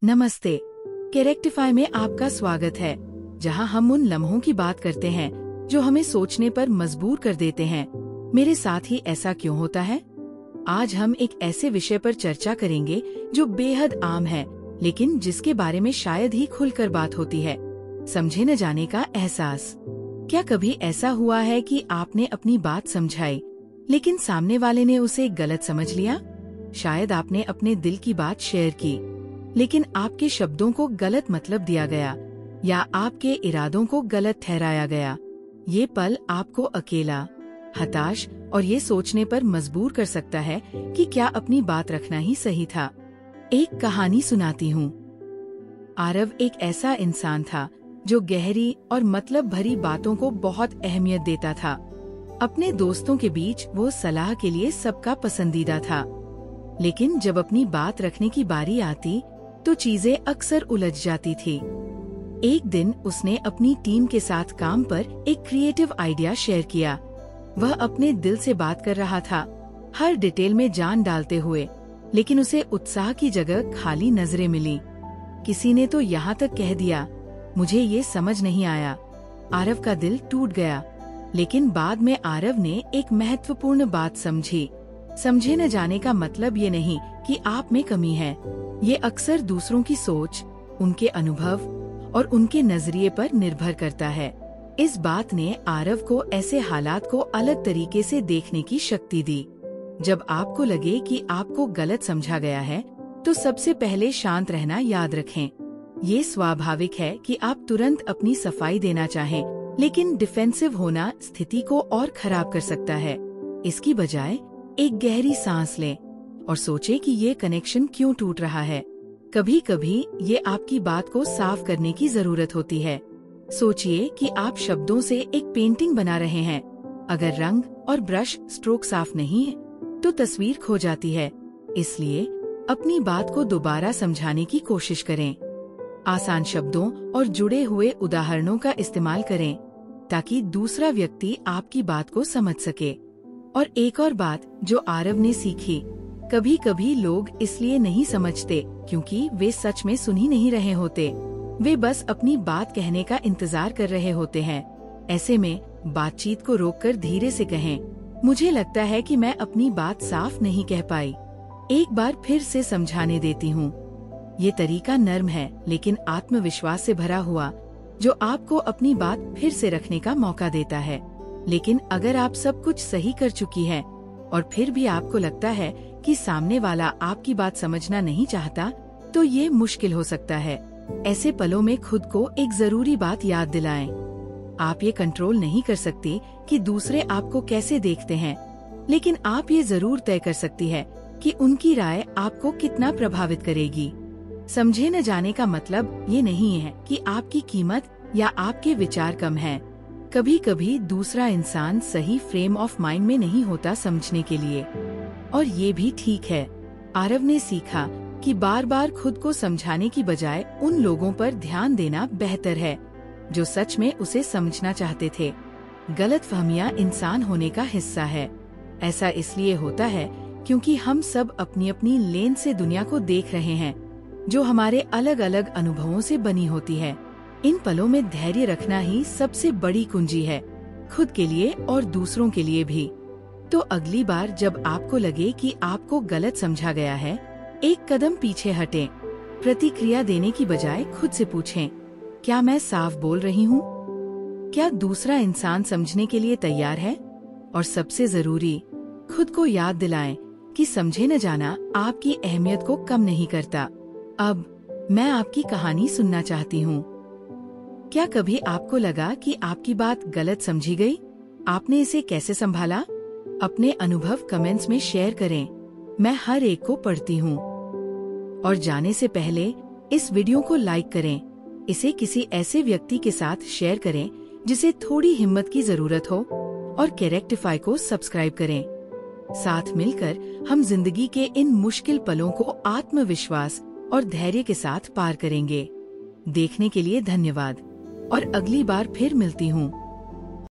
नमस्ते। कैरेक्टिफाई में आपका स्वागत है, जहां हम उन लम्हों की बात करते हैं जो हमें सोचने पर मजबूर कर देते हैं। मेरे साथ ही ऐसा क्यों होता है? आज हम एक ऐसे विषय पर चर्चा करेंगे जो बेहद आम है, लेकिन जिसके बारे में शायद ही खुलकर बात होती है। समझे न जाने का एहसास। क्या कभी ऐसा हुआ है कि आपने अपनी बात समझाई, लेकिन सामने वाले ने उसे गलत समझ लिया? शायद आपने अपने दिल की बात शेयर की, लेकिन आपके शब्दों को गलत मतलब दिया गया या आपके इरादों को गलत ठहराया गया। ये पल आपको अकेला, हताश और ये सोचने पर मजबूर कर सकता है कि क्या अपनी बात रखना ही सही था। एक कहानी सुनाती हूँ। आरव एक ऐसा इंसान था जो गहरी और मतलब भरी बातों को बहुत अहमियत देता था। अपने दोस्तों के बीच वो सलाह के लिए सबका पसंदीदा था, लेकिन जब अपनी बात रखने की बारी आती तो चीजें अक्सर उलझ जाती थी। एक दिन उसने अपनी टीम के साथ काम पर एक क्रिएटिव आइडिया शेयर किया। वह अपने दिल से बात कर रहा था, हर डिटेल में जान डालते हुए, लेकिन उसे उत्साह की जगह खाली नजरें मिली। किसी ने तो यहाँ तक कह दिया, मुझे ये समझ नहीं आया। आरव का दिल टूट गया, लेकिन बाद में आरव ने एक महत्वपूर्ण बात समझी। समझे न जाने का मतलब ये नहीं कि आप में कमी है। ये अक्सर दूसरों की सोच, उनके अनुभव और उनके नजरिए पर निर्भर करता है। इस बात ने आरव को ऐसे हालात को अलग तरीके से देखने की शक्ति दी। जब आपको लगे कि आपको गलत समझा गया है, तो सबसे पहले शांत रहना याद रखें। ये स्वाभाविक है कि आप तुरंत अपनी सफाई देना चाहें, लेकिन डिफेंसिव होना स्थिति को और खराब कर सकता है। इसकी बजाय एक गहरी सांस लें और सोचें कि ये कनेक्शन क्यों टूट रहा है। कभी कभी ये आपकी बात को साफ करने की जरूरत होती है। सोचिए कि आप शब्दों से एक पेंटिंग बना रहे हैं। अगर रंग और ब्रश स्ट्रोक साफ नहीं है, तो तस्वीर खो जाती है। इसलिए अपनी बात को दोबारा समझाने की कोशिश करें। आसान शब्दों और जुड़े हुए उदाहरणों का इस्तेमाल करें, ताकि दूसरा व्यक्ति आपकी बात को समझ सके। और एक और बात जो आरव ने सीखी, कभी कभी लोग इसलिए नहीं समझते क्योंकि वे सच में सुन ही नहीं रहे होते। वे बस अपनी बात कहने का इंतजार कर रहे होते हैं। ऐसे में बातचीत को रोककर धीरे से कहें, मुझे लगता है कि मैं अपनी बात साफ नहीं कह पाई। एक बार फिर से समझाने देती हूँ। ये तरीका नर्म है, लेकिन आत्मविश्वास से भरा हुआ, जो आपको अपनी बात फिर से रखने का मौका देता है। लेकिन अगर आप सब कुछ सही कर चुकी हैं और फिर भी आपको लगता है कि सामने वाला आपकी बात समझना नहीं चाहता, तो ये मुश्किल हो सकता है। ऐसे पलों में खुद को एक जरूरी बात याद दिलाएं। आप ये कंट्रोल नहीं कर सकती कि दूसरे आपको कैसे देखते हैं, लेकिन आप ये जरूर तय कर सकती है कि उनकी राय आपको कितना प्रभावित करेगी। समझे न जाने का मतलब ये नहीं है कि आपकी कीमत या आपके विचार कम हैं। कभी कभी दूसरा इंसान सही फ्रेम ऑफ माइंड में नहीं होता समझने के लिए, और ये भी ठीक है। आरव ने सीखा कि बार बार खुद को समझाने की बजाय उन लोगों पर ध्यान देना बेहतर है जो सच में उसे समझना चाहते थे। गलतफहमियां इंसान होने का हिस्सा है। ऐसा इसलिए होता है क्योंकि हम सब अपनी अपनी लेन से दुनिया को देख रहे हैं, जो हमारे अलग अलग अनुभवों से बनी होती है। इन पलों में धैर्य रखना ही सबसे बड़ी कुंजी है, खुद के लिए और दूसरों के लिए भी। तो अगली बार जब आपको लगे कि आपको गलत समझा गया है, एक कदम पीछे हटें। प्रतिक्रिया देने की बजाय खुद से पूछें, क्या मैं साफ बोल रही हूँ? क्या दूसरा इंसान समझने के लिए तैयार है? और सबसे जरूरी, खुद को याद दिलाएं कि समझे न जाना आपकी अहमियत को कम नहीं करता। अब मैं आपकी कहानी सुनना चाहती हूँ। क्या कभी आपको लगा कि आपकी बात गलत समझी गई? आपने इसे कैसे संभाला? अपने अनुभव कमेंट्स में शेयर करें। मैं हर एक को पढ़ती हूँ। और जाने से पहले इस वीडियो को लाइक करें। इसे किसी ऐसे व्यक्ति के साथ शेयर करें जिसे थोड़ी हिम्मत की जरूरत हो, और कैरेक्टिफाई को सब्सक्राइब करें। साथ मिलकर हम जिंदगी के इन मुश्किल पलों को आत्मविश्वास और धैर्य के साथ पार करेंगे। देखने के लिए धन्यवाद, और अगली बार फिर मिलती हूँ।